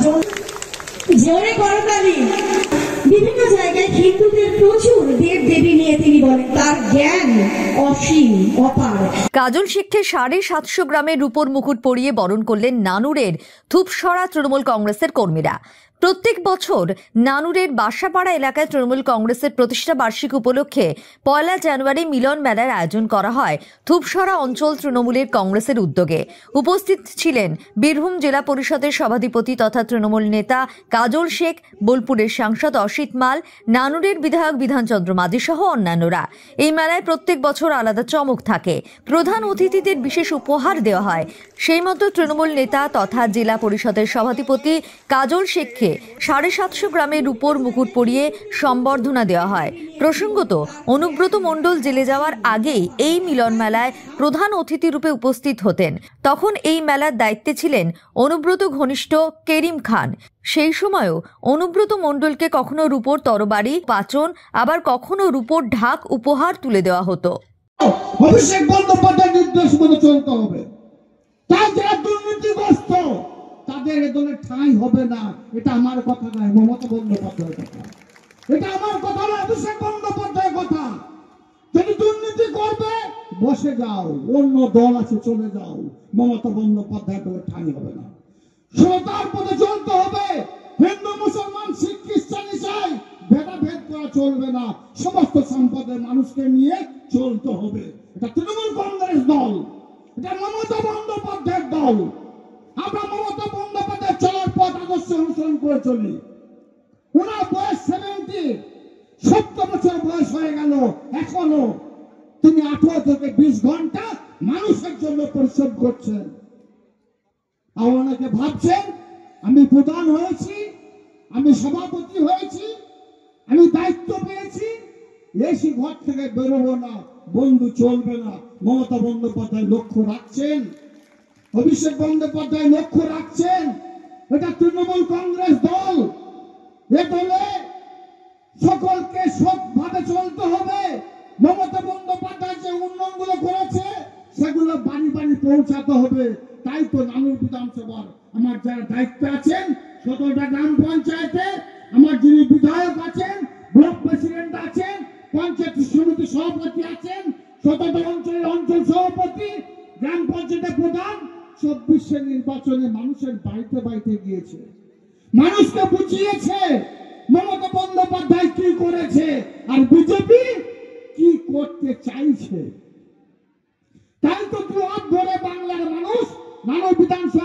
কাজল জোরে করতালি। বিভিন্ন জায়গায় হিন্দুদের প্রচুর দেব দেবী নিয়ে তিনি বলেন তার জ্ঞান অসীম অপার। কাজল শেখকে 750 গ্রামের রূপোর মুকুট পরিয়ে বরণ করলেন নানুরের ধূপসরা তৃণমূল কংগ্রেসের কর্মীরা। প্রত্যেক বছর নানুরের বাসাপাড়া এলাকায় তৃণমূল কংগ্রেসের প্রতিষ্ঠা বার্ষিকী উপলক্ষে 1 জানুয়ারি মিলন মেলার আয়োজন করা হয় ধূপসরা অঞ্চল তৃণমূলের কংগ্রেসের উদ্যোগে। উপস্থিত ছিলেন বীরভূম জেলা পরিষদের সভাধিপতি তথা তৃণমূল নেতা কাজল শেখ, বোলপুরের সাংসদ অসিত মাল, নানুরের বিধায়ক বিধানচন্দ্র মাঝি সহ অন্যান্যরা। এই মেলায় প্রত্যেক বছর আলাদা চমক থাকে। প্রধান অতিথিদের বিশেষ উপহার দেওয়া হয়। সেই মতো তৃণমূল নেতা তথা জেলা পরিষদের সভাধিপতি কাজল শেখকে 750 গ্রামের রূপোর মুকুট পরিয়ে সম্বর্ধনা দেওয়া হয়। প্রসঙ্গত, অনুব্রত মণ্ডল জেলে যাওয়ার আগেই এই মিলন মেলায় প্রধান অতিথি রূপে উপস্থিত হতেন। তখন এই মেলার দায়িত্বে ছিলেন অনুব্রত ঘনিষ্ঠ কেরিম খান। সেই সময়ও অনুব্রত মণ্ডলকে কখনো রূপোর তরবারি, পাচন, আবার কখনো রূপোর ঢাক উপহার তুলে দেওয়া হতো। অভিষেক বন্দ্যোপাধ্যায়ের নির্দেশ মতো চলতে হবে। তাই যারা দুর্নীতিগ্রস্ত তাদের এ দলে ঠাঁই হবে না। এটা আমার কথা নয়, মমতা বন্দ্যোপাধ্যায়ের কথা। এটা আমার কথা নয়, অভিষেক বন্দ্যোপাধ্যায়ের কথা। যদি দুর্নীতি করবে বসে যাও, অন্য দল আছে চলে যাও, মমতা বন্দ্যোপাধ্যায়ের দলে ঠাঁই হবে না। সরকার পথে চলতে হবে। হিন্দু মুসলমান শিখ খ্রিস্টান চাই ভেদাভেদ করা চলবে না। সমস্ত সম্পদের মানুষকে নিয়ে চলতে হবে। এটা তৃণমূল কংগ্রেস দল, এটা মমতা বন্দ্যোপাধ্যায়ের দল। আমরা মমতা বন্দ্যোপাধ্যায় চলার পথ আদর্শ অনুসরণ করে চলি। ওনার বয়স 70 বছর বয়স হয়ে গেল, এখনো তিনি 18 থেকে 20 ঘন্টা মানুষের জন্য পরিশ্রম করছেন। আর অনেকে ভাবছেন আমি প্রধান হয়েছি, আমি সভাপতি হয়েছি, আমি দায়িত্ব পেয়েছি, এসি ঘর থেকে বেরোবো না, বন্ধু চলবে না। মমতা বন্দ্যোপাধ্যায় লক্ষ্য রাখছেন, অভিষেক বন্দ্যোপাধ্যায় লক্ষ্য রাখছেন। এটা তৃণমূল কংগ্রেস দল। এ দলে সকলকে সৎভাবে চলতে হবে। মমতা বন্দ্যোপাধ্যায় যে উন্নয়নগুলো করেছে সেগুলো বাড়ি বাড়ি পৌঁছাতে হবে। তাই তো নানুর বিধানসভার আমার যারা দায়িত্বে আছেন, 17টা গ্রাম পঞ্চায়েতে আমার যিনি বিধায়ক আছেন, ব্লক প্রেসিডেন্ট আছেন, পঞ্চায়েত সমিতি সভাপতি আছেন, 17টা অঞ্চলের অঞ্চল সভাপতি, গ্রাম পঞ্চায়েতের প্রধান, 24 নির্বাচনে মানুষের বাড়িতে বাড়িতে গিয়েছে, মানুষকে বুঝিয়েছে মমতা বন্দ্যোপাধ্যায় কি করেছে আর বিজেপি কি করতে চাইছে। তাই তো দুহাত ধরে বাংলার মানুষ নানুর বিধানসভা